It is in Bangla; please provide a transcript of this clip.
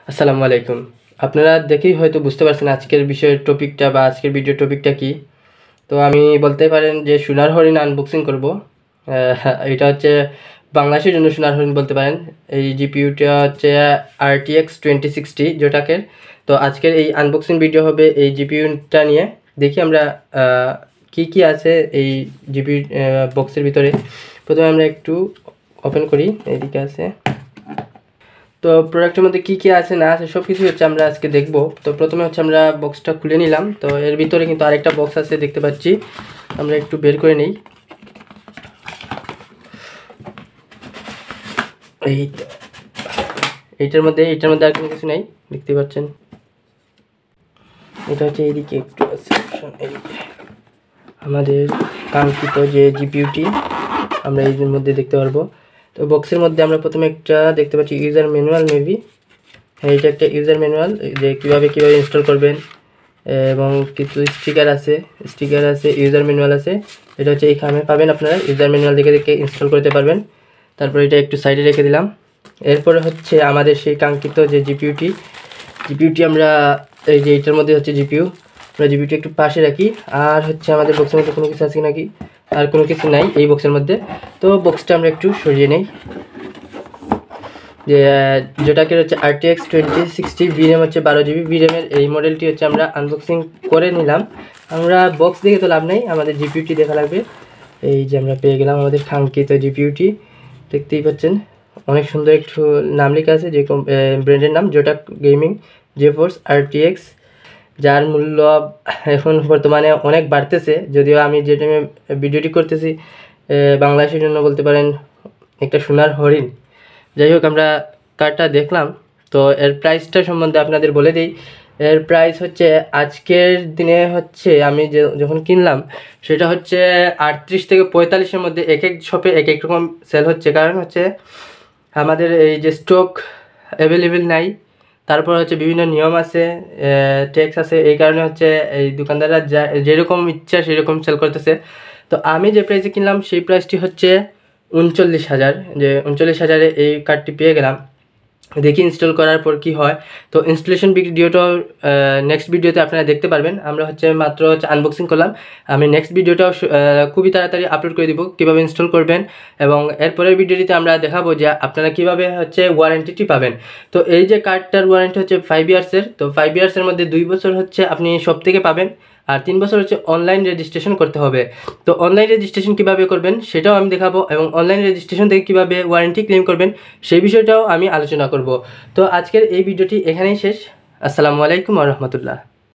আসসালামু আলাইকুম। আপনারা দেখেই হয়তো বুঝতে পারছেন আজকের বিষয়ের টপিকটা বা আজকের ভিডিও টপিকটা কি। তো আমি বলতে পারেন যে সোনার হরিণ আনবক্সিং করব। এটা হচ্ছে বাংলাদেশের জন্য সোনার হরিণ বলতে পারেন। এই জিপিইউটা হচ্ছে RTX 2060 জোটাকের। তো আজকের এই আনবক্সিং ভিডিও হবে এই জিপিইউটা নিয়ে। দেখি আমরা কি আছে এই জিপিইউ বক্সের ভিতরে। প্রথমে আমরা একটু ওপেন করি, এইদিকে আছে। তো প্রোডাক্টের মধ্যে কি আছে না আছে সব কিছু হচ্ছে আমরা আজকে দেখব। তো প্রথমে হচ্ছে আমরা বক্সটা খুলে নিলাম। তো এর ভিতরে কিন্তু আরেকটা বক্স আছে দেখতে পাচ্ছি, আমরা একটু বের করে নেই। এইটার মধ্যে আর কোনো কিছু নেই, দেখতে পাচ্ছেন। এটা হচ্ছে এইদিকে একটু আছে, আমাদের কাঙ্ক্ষিত যে জিপিইউটি আমরা এই মধ্যে দেখতে পারবো। তো বক্সের মধ্যে আমরা প্রথমে একটা দেখতে পাচ্ছি ইউজার ম্যানুয়াল, মেবি এইটা একটা ইউজার ম্যানুয়াল যে কীভাবে ইনস্টল করবেন, এবং কিছু স্টিকার আছে ইউজার ম্যানুয়াল আছে। এটা হচ্ছে এইখানে পাবেন, আপনারা ইউজার ম্যানুয়াল দেখে ইনস্টল করতে পারবেন। তারপর এটা একটু সাইডে রেখে দিলাম। এরপরে হচ্ছে আমাদের সেই কাঙ্ক্ষিত যে জিপিইউটি আমরা এই যে এইটার মধ্যে হচ্ছে আমরা জিপিইউটি একটু পাশে রাখি। আর হচ্ছে আমাদের বক্সের মধ্যে কোনো কিছু আছে নাকি, আর কোনো কিছু নাই এই বক্সের মধ্যে। তো বক্সটা আমরা একটু সরিয়ে নেই। যে যেটাকে হচ্ছে RTX 2060 VRAM হচ্ছে 12GB VRAM-এর এই মডেলটি হচ্ছে আমরা আনবক্সিং করে নিলাম। আমরা বক্স দেখে তো লাভ নেই, আমাদের জিপিইউটি দেখা লাগবে। এই যে আমরা পেয়ে গেলাম আমাদের কাঙ্ক্ষিত জিপিইউটি, দেখতেই পাচ্ছেন। অনেক সুন্দর একটু নাম লেখা আছে, যে ব্র্যান্ডের নাম Zotac গেমিং GeForce RTX, যার মূল্য এখন বর্তমানে অনেক বাড়তেছে। যদিও আমি যে টাইমে ভিডিওটি করতেছি বাংলাদেশের জন্য বলতে পারেন একটা সোনার হরিণ। যাই হোক, আমরা কার্ডটা দেখলাম। তো এর প্রাইসটা সম্বন্ধে আপনাদের বলে দিই। এর প্রাইস হচ্ছে আজকের দিনে হচ্ছে আমি যখন কিনলাম সেটা হচ্ছে 38 থেকে 45-এর মধ্যে। এক এক শপে এক এক রকম সেল হচ্ছে, কারণ হচ্ছে আমাদের এই যে স্টক অ্যাভেলেবেল নাই। তারপর হচ্ছে বিভিন্ন নিয়ম আছে, ট্যাক্স আছে, এই কারণে হচ্ছে এই দোকানদাররা যেরকম ইচ্ছা সেরকম সেল করতেছে। তো আমি যে প্রাইসে কিনলাম সেই প্রাইসটি হচ্ছে 39,000। যে 39,000-এ এই কার্ডটি পেয়ে গেলাম। দেখি ইনস্টল করার পর কি হয়। তো ইনস্টলেশন ভিডিওটাও নেক্সট ভিডিওতে আপনারা দেখতে পারবেন। আমরা মাত্র আনবক্সিং করলাম। আমি নেক্সট ভিডিওটাও খুবই তাড়াতাড়ি আপলোড করে দিব কীভাবে ইনস্টল করবেন, এবং এরপরের ভিডিওটিতে আমরা দেখাবো যে আপনারা কীভাবে ওয়ারেন্টিটি পাবেন। তো এই যে কার্ডটার ওয়ারেন্টি হচ্ছে 5 ইয়ার্সের। তো 5 ইয়ার্সের মধ্যে 2 বছর আপনি সব থেকে পাবেন, আর 3 বছর অনলাইন রেজিস্ট্রেশন করতে হবে। তো অনলাইন রেজিস্ট্রেশন কিভাবে করবেন সেটাও আমি দেখাবো, এবং অনলাইন রেজিস্ট্রেশন থেকে কিভাবে ওয়ারেন্টি ক্লেম করবেন সেই বিষয়টাও আমি আলোচনা করব। তো আজকের এই ভিডিওটি এখানেই শেষ। আসসালামু আলাইকুম ওয়া রাহমাতুল্লাহ।